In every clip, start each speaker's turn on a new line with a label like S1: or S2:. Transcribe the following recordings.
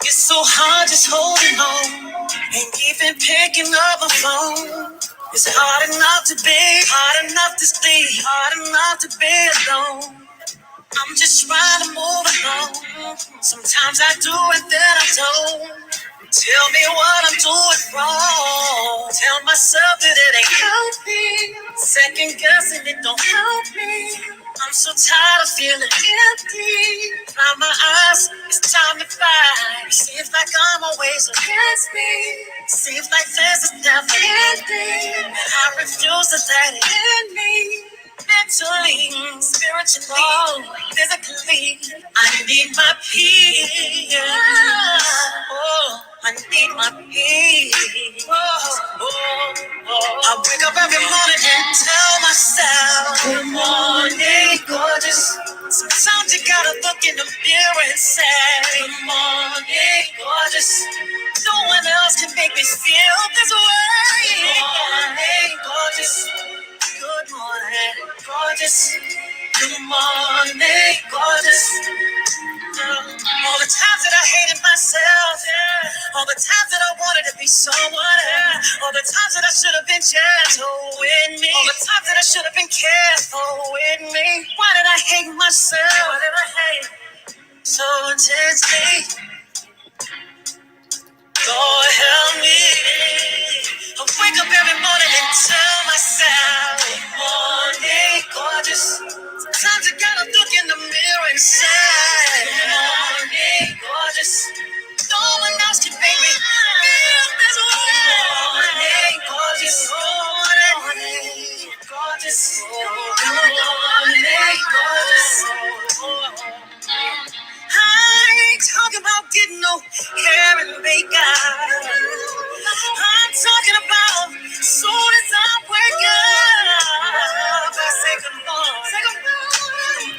S1: It's so hard just holding on, ain't even picking up a phone. It's hard enough to be, hard enough to stay, hard enough to be alone. I'm just trying to move along. Sometimes I do and then I don't. Tell me what I'm doing wrong. Tell myself that it ain't healthy. Second guessing it don't help me. I'm so tired of feeling empty. Blind my eyes, it's time to fight. Seems like I'm always against me. Seems like this is never ending. And I refuse to let it end me. Mentally, spiritually, physically, I need my peace. Oh, I need my peace. I wake up every morning and tell myself, good morning, gorgeous. Sometimes you gotta look in the mirror and say, good morning, gorgeous. No one else can make me feel this way. Good morning, gorgeous. Good morning, gorgeous. Good morning, gorgeous. All the times that I hated myself, all the times that I wanted to be someone else, all the times that I should have been gentle with me, all the times that I should have been careful with me. Why did I hate myself? Why did I hate so intensely? Lord help me. I wake up every morning and tell myself, good morning, gorgeous. Sometimes you gotta look in the mirror and say, good morning, gorgeous. No one else can make me feel this way. Good morning, gorgeous. Good morning, gorgeous. Good morning, gorgeous. I ain't talking about getting no hair and makeup. I'm talking about soon as I wake up, I say good morning, good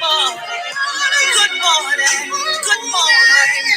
S1: morning, good morning, good morning,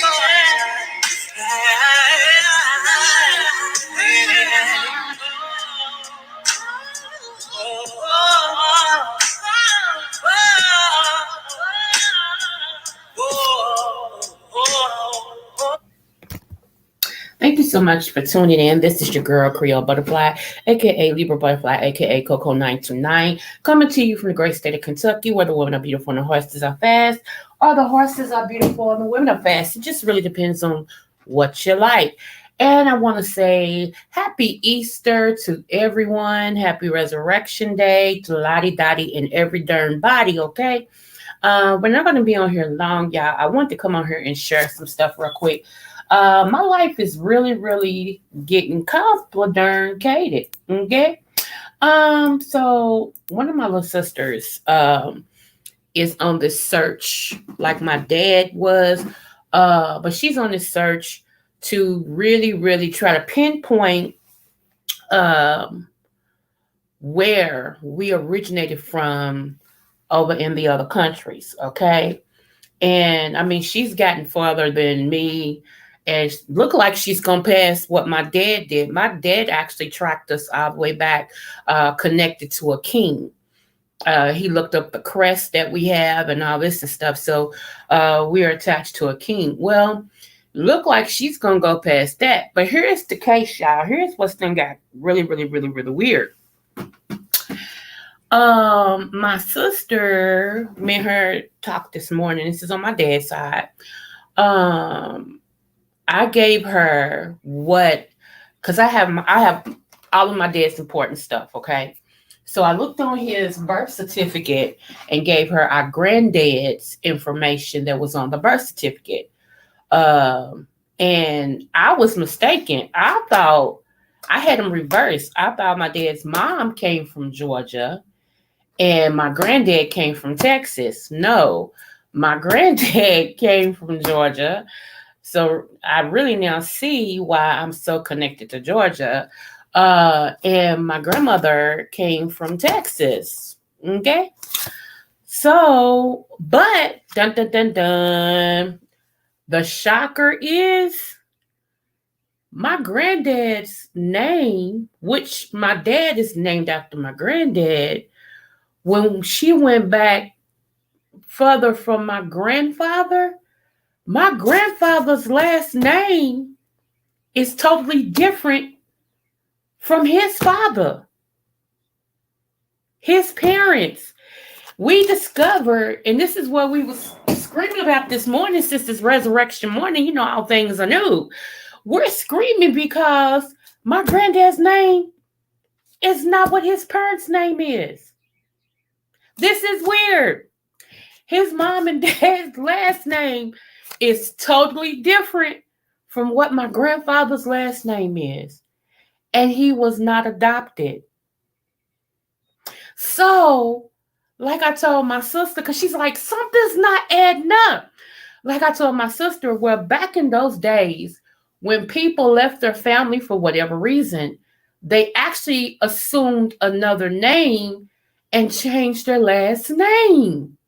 S2: Thank you so much for tuning in. This is your girl, Creole Butterfly, aka Libra Butterfly, aka Coco 929, coming to you from the great state of Kentucky, where the women are beautiful and the horses are fast, or the horses are beautiful and the women are fast. It just really depends on what you like. And I want to say happy Easter to everyone. Happy Resurrection Day to Lottie Dottie and every darn body, okay? We're not going to be on here long, y'all. I want to come on here and share some stuff real quick. My life is really, really getting complicated. Okay. So one of my little sisters is on this search, like my dad was. But she's on this search to really, really try to pinpoint um where we originated from over in the other countries. Okay. And I mean, she's gotten farther than me and look like she's gonna pass what my dad did. My dad actually tracked us all the way back, connected to a king. He looked up the crest that we have and all this and stuff. So we are attached to a king. Well, look like she's gonna go past that. But here's the case, y'all. Here's what's then got really, really, really, really weird. My sister, me and her talked this morning. This is on my dad's side. Um, I gave her what, because I have all of my dad's important stuff. Okay, so I looked on his birth certificate and gave her our granddad's information that was on the birth certificate. And I was mistaken. I thought I had him reversed. I thought my dad's mom came from Georgia and my granddad came from Texas. No, my granddad came from Georgia. So I really now see why I'm so connected to Georgia. And my grandmother came from Texas. Okay. So, but dun dun dun dun. The shocker is my granddad's name, which my dad is named after my granddad. When she went back further from my grandfather, My grandfather's last name is totally different from his father, his parents. We discovered, and this is what we was screaming about this morning, since this resurrection morning, you know, all things are new. We're screaming because my granddad's name is not what his parents' name is. This is weird. His mom and dad's last name is totally different from what my grandfather's last name is. And he was not adopted. So, like I told my sister, because she's like, something's not adding up. Like I told my sister, well, back in those days, when people left their family for whatever reason, they actually assumed another name and changed their last name.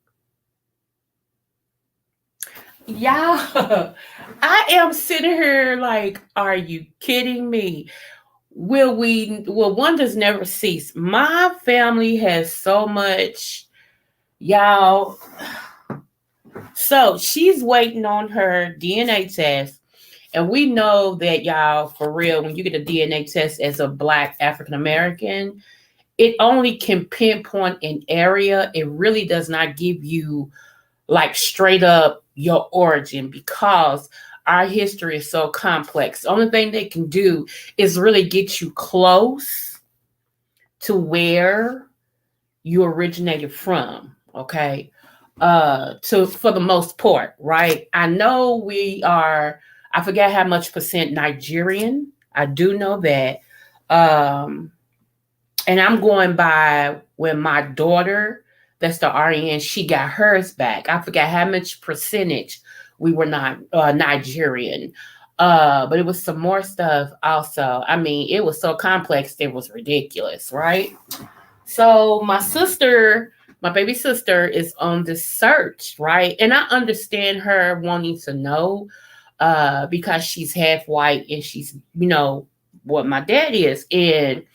S2: Yeah, I am sitting here like, are you kidding me? Will wonders never cease? My family has so much, y'all. So she's waiting on her DNA test. And we know that, y'all, for real, when you get a DNA test as a Black African American, it only can pinpoint an area. It really does not give you like straight up your origin, because our history is so complex. The only thing they can do is really get you close to where you originated from. Okay. To for the most part, right? I know we are, I forget how much percent Nigerian. I do know that. Um, and I'm going by when my daughter, that's the RN, she got hers back. I forgot how much percentage we were not Nigerian. But it was some more stuff also. I mean, it was so complex, it was ridiculous, right? So my baby sister is on this search, right? And I understand her wanting to know, because she's half white and she's, you know, what my dad is. And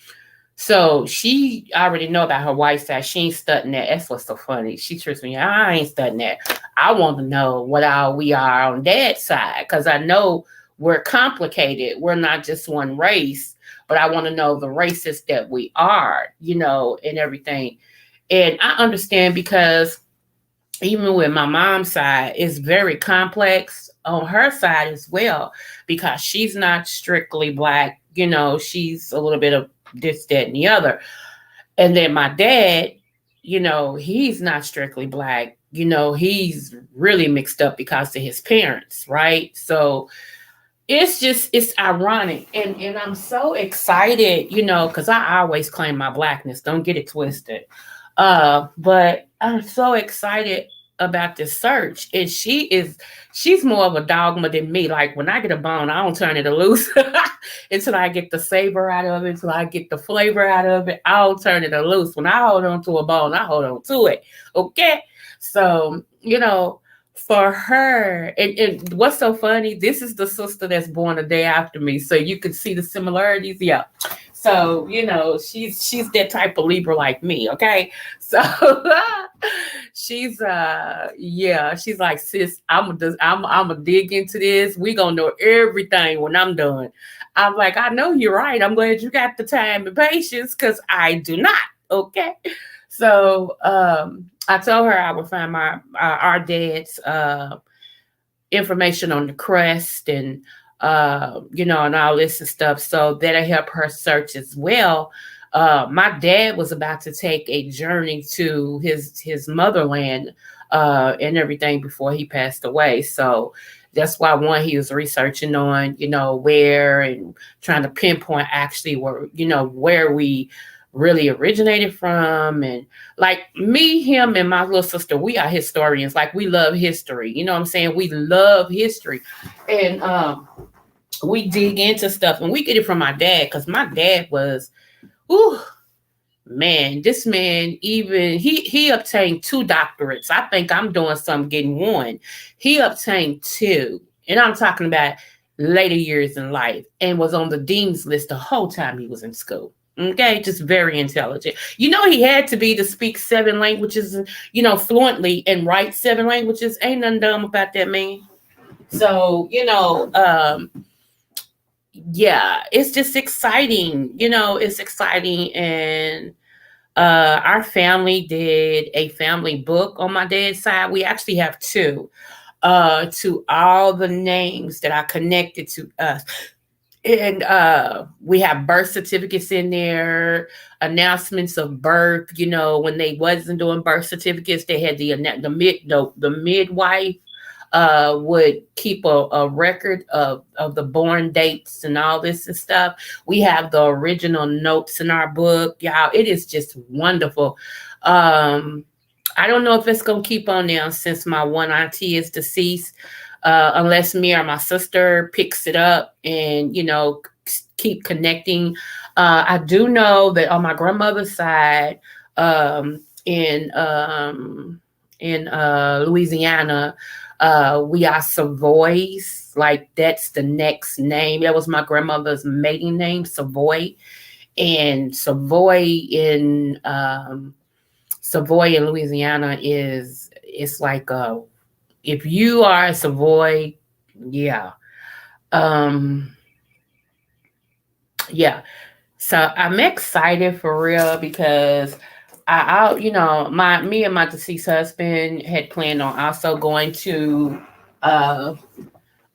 S2: so she already know about her white side. She ain't studying that. That's what's so funny. She trusts me. I ain't studying that. I want to know what all we are on dad's side, because I know we're complicated. We're not just one race, but I want to know the races that we are, you know, and everything. And I understand, because even with my mom's side, it's very complex on her side as well, because she's not strictly Black. You know, she's a little bit of this, that, and the other. And then my dad, you know, he's not strictly Black. You know, he's really mixed up because of his parents, right? So it's ironic, and I'm so excited, you know, because I always claim my Blackness. Don't get it twisted. But I'm so excited about this search. And she's more of a dogma than me. Like, when I get a bone, I don't turn it loose until I get the savor out of it, until I get the flavor out of it. I don't turn it loose. When I hold on to a bone, I hold on to it. Okay. So, you know, for her, and what's so funny, this is the sister that's born a day after me. So you can see the similarities. Yeah. So, you know, she's that type of Libra like me, okay? So she's yeah, she's like, sis, I'm gonna dig into this. We gonna know everything when I'm done. I'm like, I know you're right. I'm glad you got the time and patience, because I do not. Okay. So I told her I would find my our dad's information on the crest, and you know, and all this and stuff. So that'll help her search as well. My dad was about to take a journey to his motherland and everything before he passed away. So that's why, one, he was researching on, you know, where, and trying to pinpoint actually where, you know, where we really originated from. And like me, him, and my little sister, we are historians. Like, we love history. You know what I'm saying? We love history. And we dig into stuff, and we get it from my dad, because my dad was, ooh, man, this man, even he obtained 2 doctorates. I think I'm doing something getting one. He obtained 2. And I'm talking about later years in life, and was on the dean's list the whole time he was in school. Okay, just very intelligent. You know, he had to be to speak 7 languages, you know, fluently, and write 7 languages. Ain't nothing dumb about that man. So, yeah, it's just exciting. It's exciting. And our family did a family book on my dad's side. We actually have two, to all the names that are connected to us. And we have birth certificates in there, announcements of birth. When they wasn't doing birth certificates, they had the midwife would keep a record of the born dates and all this and stuff. We have the original notes in our book, y'all. It is just wonderful. I don't know if it's gonna keep on now since my one auntie is deceased, unless me or my sister picks it up and keep connecting. I do know that on my grandmother's side, in Louisiana, we are Savoys. Like that's the next name. That was my grandmother's maiden name, Savoy, and Savoy in Louisiana is it's like if you are a Savoy, yeah, um, yeah. So I'm excited for real because my me and my deceased husband had planned on also going to uh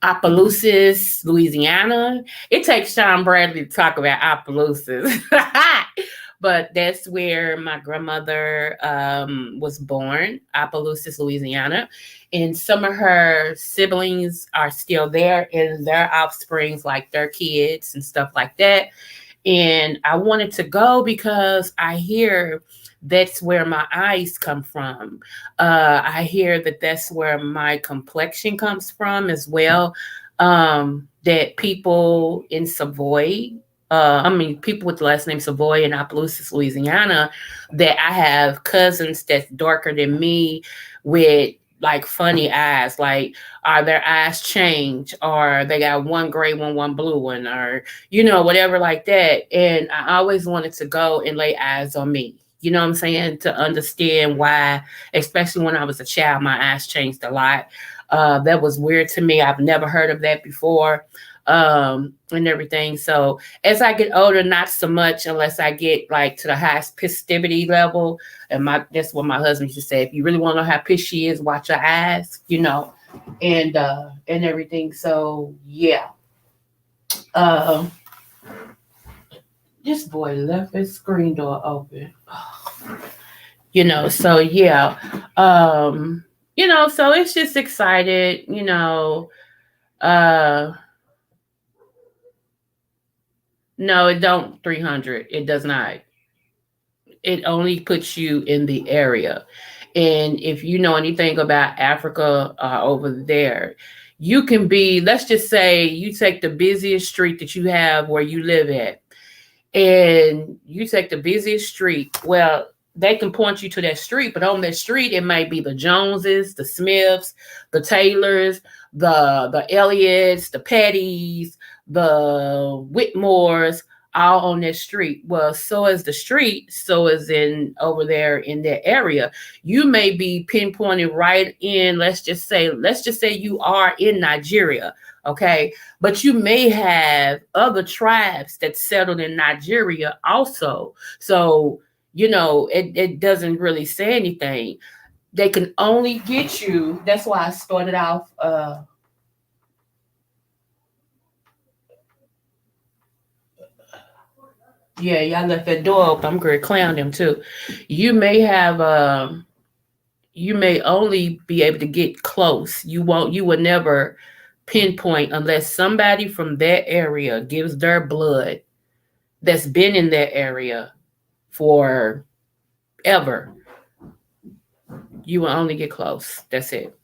S2: Opelousas, Louisiana. It takes Sean Bradley to talk about Opelousas. But that's where my grandmother was born, Opelousas, Louisiana. And some of her siblings are still there, and their offsprings, like their kids and stuff like that. And I wanted to go because I hear that's where my eyes come from. I hear that that's where my complexion comes from as well. That people in Savoy, people with the last name Savoy in Opelousas, Louisiana, that I have cousins that's darker than me with like funny eyes. Like, are their eyes changed, or they got one gray one blue one, or whatever like that. And I always wanted to go and lay eyes on me. You know what I'm saying? To understand why, especially when I was a child, my eyes changed a lot. That was weird to me. I've never heard of that before, and everything. So as I get older, not so much unless I get like to the highest festivity level. And that's what my husband used to say. If you really want to know how pissed she is, watch her eyes, and everything. So yeah. Um, this boy left his screen door open. So yeah. So it's just excited, uh no, it don't 300. It does not. It only puts you in the area. And if you know anything about Africa, over there, you can be, let's just say you take the busiest street that you have where you live at, and you take the busiest street. Well, they can point you to that street, but on that street, it might be the Joneses, the Smiths, the Taylors, the Elliots, the Pettys, the Whitmores, all on that street. Well, so is the street, so is in over there in that area. You may be pinpointed right in, let's just say you are in Nigeria, okay? But you may have other tribes that settled in Nigeria also. So, it doesn't really say anything. They can only get you. That's why I started off. Yeah, y'all left that door open. I'm going to clown them too. You may have. You may only be able to get close. You won't. You will never pinpoint unless somebody from that area gives their blood that's been in that area for ever. You will only get close. That's it.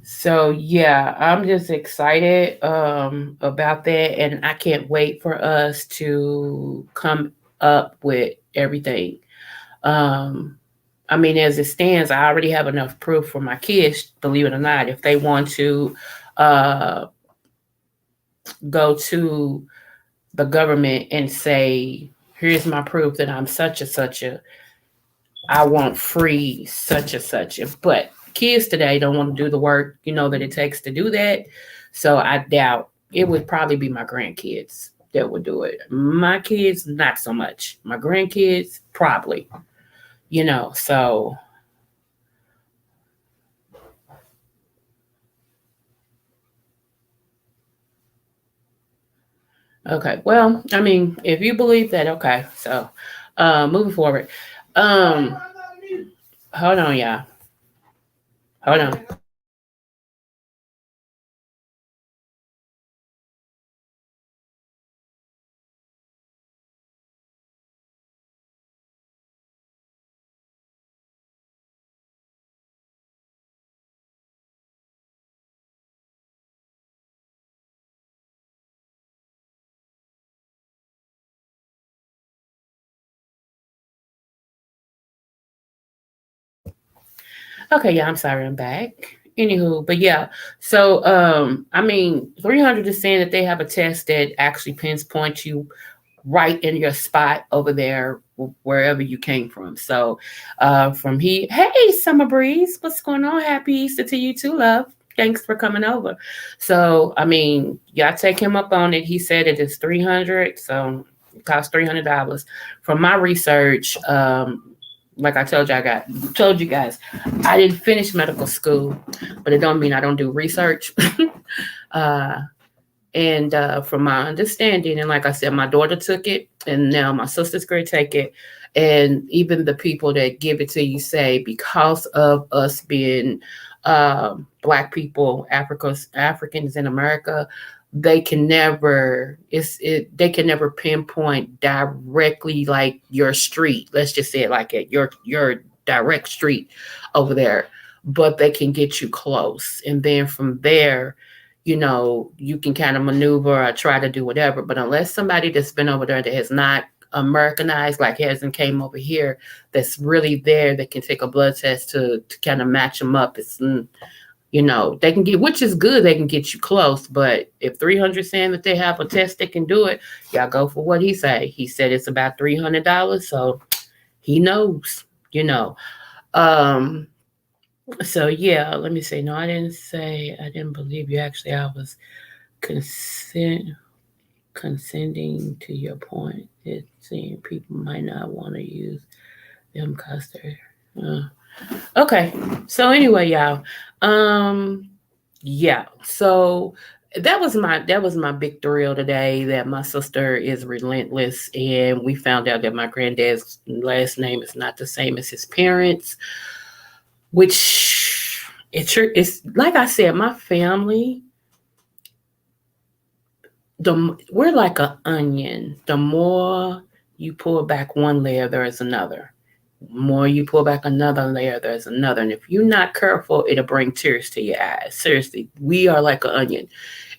S2: So yeah, I'm just excited about that, and I can't wait for us to come up with everything. Um, I mean, as it stands, I already have enough proof for my kids. Believe it or not, if they want to uh, go to the government and say, "Here's my proof that I'm such and such a," I want free such and such. But kids today don't want to do the work, that it takes to do that. So I doubt it would probably be my grandkids that would do it. My kids, not so much. My grandkids, probably, so okay. Well, I mean, if you believe that, okay. So moving forward. Um hold on, y'all. Hold on. Okay, yeah, I'm sorry, I'm back. Anywho, but yeah, so I mean, 300 is saying that they have a test that actually pinpoints you right in your spot over there, wherever you came from. So, from hey, Summer Breeze, what's going on? Happy Easter to you too, love. Thanks for coming over. So, I mean, y'all take him up on it. He said it is 300, so it costs $300. From my research, like I told you guys, I didn't finish medical school, but it don't mean I don't do research. uh, and from my understanding, and like I said, my daughter took it, and now my sister's going to take it. And even the people that give it to you say because of us being Black people, Africans in America, they can never they can never pinpoint directly like your street. Let's just say it like it, your direct street over there, but they can get you close, and then from there you can kind of maneuver or try to do whatever. But unless somebody that's been over there that has not Americanized, like hasn't came over here, that's really there, that can take a blood test to kind of match them up. They can get, which is good, they can get you close. But if 300 saying that they have a test that can do it, y'all go for what he say. He said it's about $300, so he knows, you know. Um, so yeah, let me say, no, I didn't believe you. Actually, I was consent consenting to your point. It's saying people might not want to use them because they're okay. So anyway, y'all. Um, yeah. So that was my big thrill today, that my sister is relentless, and we found out that my granddad's last name is not the same as his parents, which it's like I said, my family, we're like an onion. The more you pull back one layer, there is another. The more you pull back another layer, there's another. And if you're not careful, it'll bring tears to your eyes. Seriously, we are like an onion.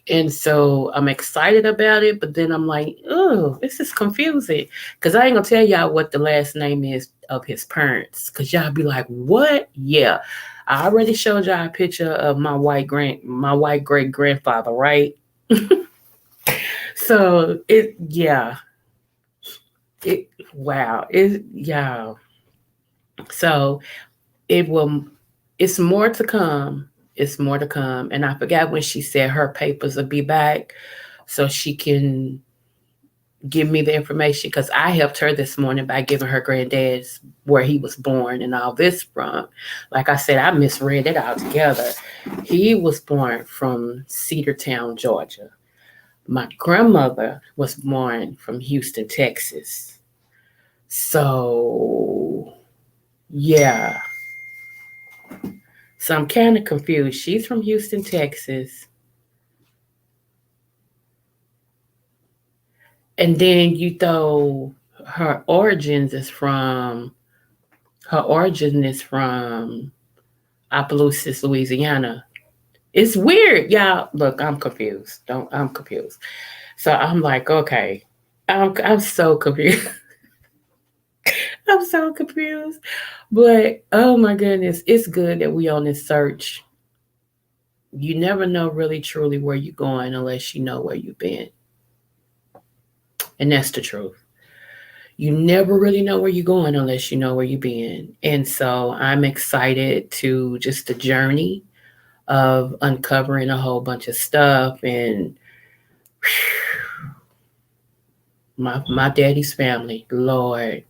S2: And so I'm excited about it, but then I'm like, oh, this is confusing. Because I ain't going to tell y'all what the last name is of his parents. Because y'all be like, what? Yeah. I already showed y'all a picture of my white great grandfather, right? So it wow, it yeah. So it will, it's more to come. It's more to come. And I forgot when she said her papers will be back so she can give me the information, because I helped her this morning by giving her granddad's where he was born and all this from. Like I said, I misread it altogether. He was born from Cedartown, Georgia. My grandmother was born from Houston, Texas. So, yeah. So I'm kind of confused. She's from Houston, Texas. And then you throw her origins is from, her origin is from Opelousas, Louisiana. It's weird. Y'all, look, I'm confused. Don't I'm confused. So I'm like, okay. I'm so confused. I'm so confused. But oh my goodness, it's good that we on this search. You never know really truly where you're going unless you know where you've been. And that's the truth. you never really know where you're going unless you know where you've been. And so I'm excited to just the journey of uncovering a whole bunch of stuff. And my daddy's family, Lord,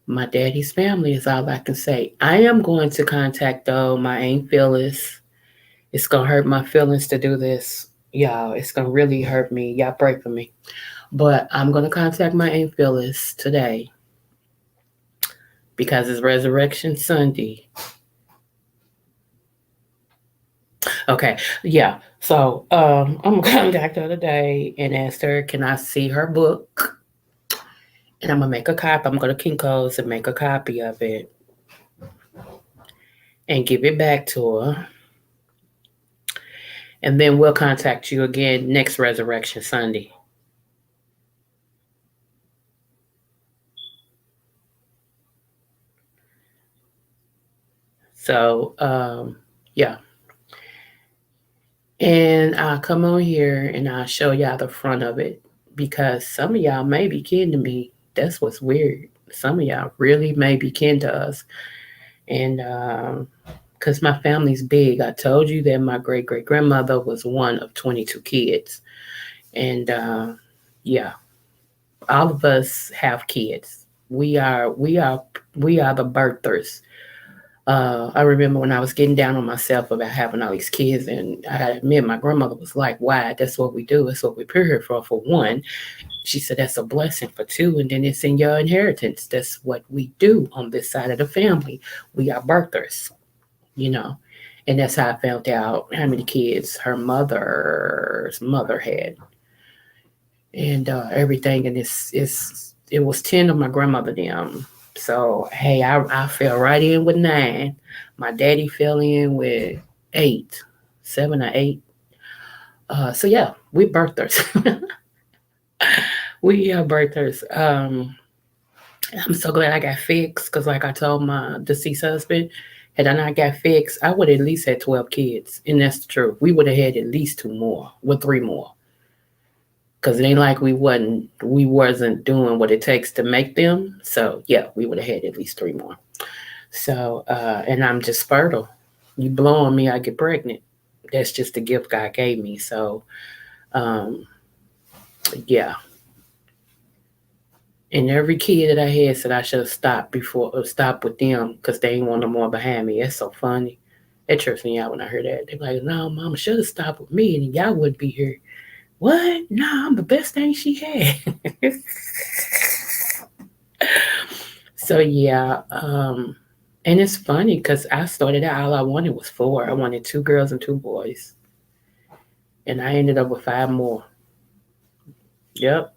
S2: my daddy's family is all I can say. I am going to contact though my Aunt Phyllis. It's gonna hurt my feelings to do this, y'all. It's gonna really hurt me. Y'all pray for me. But I'm gonna contact my Aunt Phyllis today because it's Resurrection Sunday. Okay, yeah. So I'm gonna contact her today and ask her, can I see her book? And I'm gonna make a copy. I'm gonna Kinko's and make a copy of it and give it back to her. And then we'll contact you again next Resurrection Sunday. So yeah. And I'll come on here and I'll show y'all the front of it because some of y'all may be kin to me. That's what's weird. Some of y'all really may be kin to us. And because my family's big, I told you that my great great grandmother was one of 22 kids. And yeah, all of us have kids. We are the birthers. I remember when I was getting down on myself about having all these kids, and I admit my grandmother was like, "Why? That's what we do. That's what we put here for. For one," she said, "That's a blessing. For two, and then it's in your inheritance. That's what we do on this side of the family. We are birthers, you know." And that's how I found out how many kids her mother's mother had, and everything. And it was 10 of my grandmother them. So hey, I fell right in with 9. My daddy fell in with 8, 7 or 8. So yeah, we birthers. We are birthers. I'm so glad I got fixed because, like I told my deceased husband, had I not got fixed, I would at least had 12 kids, and that's the truth. We would have had at least 2 more, with 3 more, because it ain't like we wasn't doing what it takes to make them. So yeah, we would have had at least 3 more. So and I'm just fertile. You blow on me, I get pregnant. That's just the gift God gave me. So um, yeah. And every kid that I had said I should have stopped before or stopped with them because they ain't want no more behind me. That's so funny. It trips me out when I hear that. They're like, "No, Mama should have stopped with me, and y'all would be here." What? No, I'm the best thing she had. So yeah, and it's funny because I started out all I wanted was 4. I wanted 2 girls and 2 boys, and I ended up with 5 more. Yep,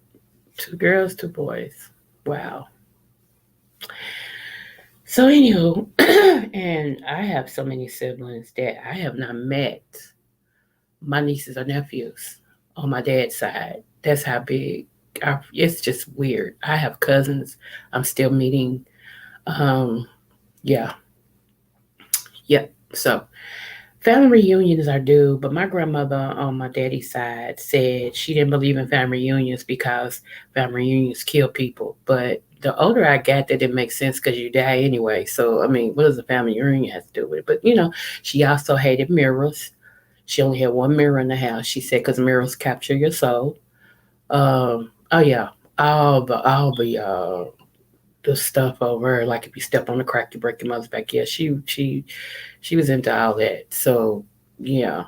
S2: 2 girls, 2 boys. Wow. So anywho, and I have so many siblings that I have not met my nieces or nephews on my dad's side. That's how big. It's just weird. I have cousins I'm still meeting. Um, yeah, yep. So family reunions are due, but my grandmother on my daddy's side said she didn't believe in family reunions because family reunions kill people. But the older I got, that didn't make sense because you die anyway. So I mean, what does a family reunion have to do with it? But she also hated mirrors. She only had one mirror in the house. She said because mirrors capture your soul. Oh yeah, all the stuff over like if you step on the crack, you break your mother's back. Yeah, she was into all that. So yeah,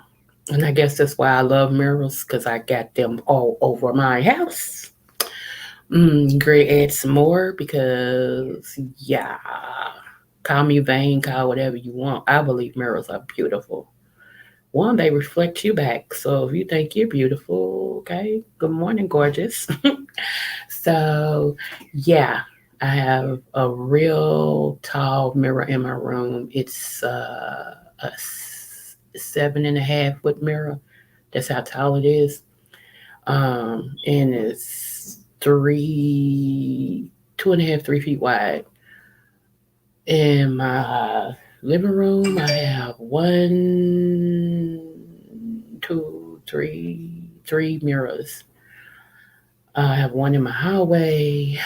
S2: and I guess that's why I love mirrors because I got them all over my house. Great, add some more because yeah, call me vain, call whatever you want. I believe mirrors are beautiful. One, they reflect you back. So if you think you're beautiful, okay, good morning, gorgeous. So yeah, I have a real tall mirror in my room. It's a 7.5 foot mirror. That's how tall it is. And it's 2.5, 3 feet wide. In my living room, I have one, two, three mirrors. I have one in my hallway.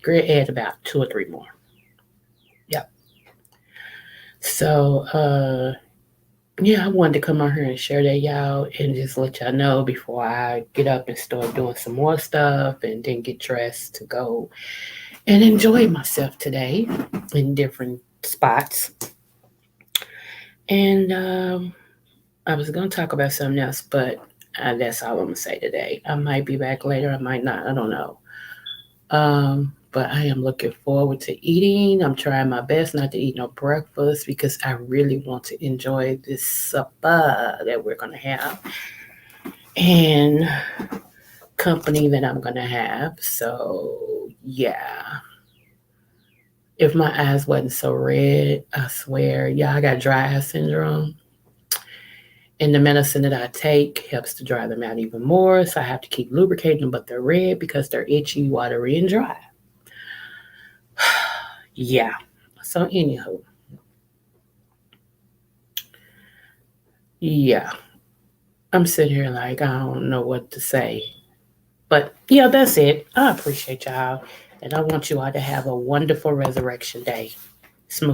S2: Grid add about two or three more. Yep. So, yeah, I wanted to come on here and share that, y'all, and just let y'all know before I get up and start doing some more stuff and then get dressed to go and enjoy myself today in different spots. And I was going to talk about something else, but that's all I'm going to say today. I might be back later, I might not, I don't know. But I am looking forward to eating. I'm trying my best not to eat no breakfast because I really want to enjoy this supper that we're going to have and company that I'm going to have. So, yeah. If my eyes wasn't so red, I swear, yeah, I got dry eye syndrome. And the medicine that I take helps to dry them out even more. So I have to keep lubricating them, but they're red because they're itchy, watery, and dry. Yeah. So, anywho, yeah, I'm sitting here like I don't know what to say. But yeah, that's it. I appreciate y'all. And I want you all to have a wonderful resurrection day. Smooth.